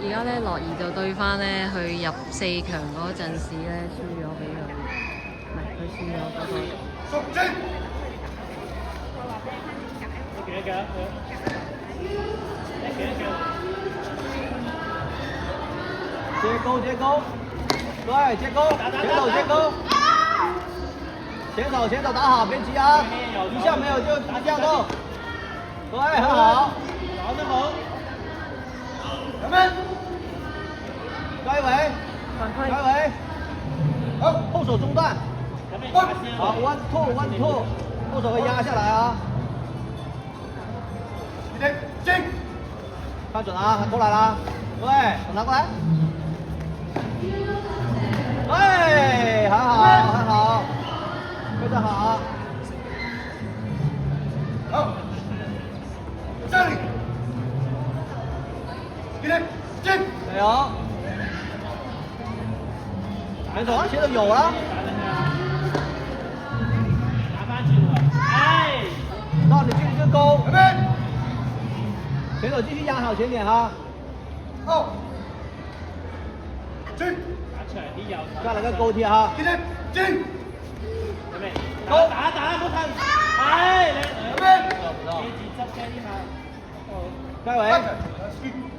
而家咧，樂兒就對翻咧去入4強嗰陣時咧，輸咗俾佢，唔係佢輸咗嗰個。接勾，对，接勾，接勾。前手打好，别急啊！一下没有就一下动。对，很好。好的好。前面。盖尾。盖尾。好，后手中断。好，1 2 1 2，后手会压下来啊。进。看准啊，过来了。对，拿过来。对，很好，很好。非常好，好，这里，给你进，加油，前手前手有了，拿翻去了，哎，让你进一个勾，前手继续压好前点哈，好，进，拿起来你要，再来个勾贴哈，给你进。勾打，不ทัน哎，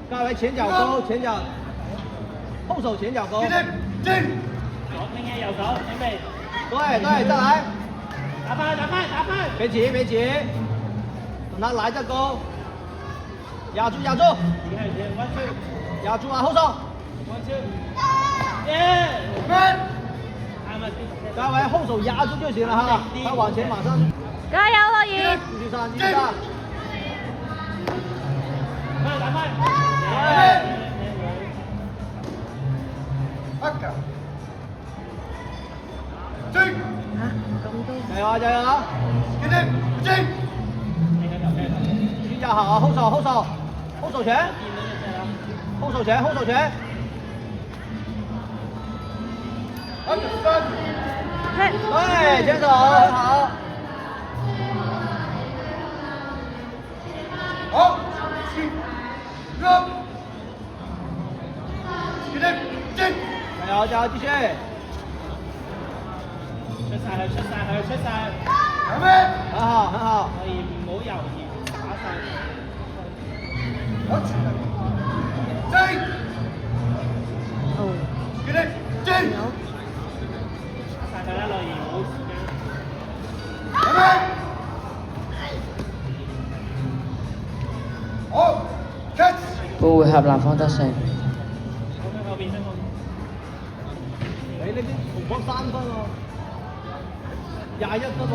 盖尾前脚勾，前脚，后手前脚勾，进，右手，準備，對，再來，打翻，別急，等他來再勾，壓住，壓住啊，後手，盖尾後手壓住就行了哈，他往前馬上。加油，樂兒！繼續上。打快！進！加油啊！進！比較好，後手拳。对，前手很好。好，進！加油，繼續。出晒。很好。可以唔好猶豫，打晒。好，進！進！打晒佢啦，樂兒，冇時間。好 ，catch！ 都會合南方得勝。你呢邊同波3分喎，21分喎。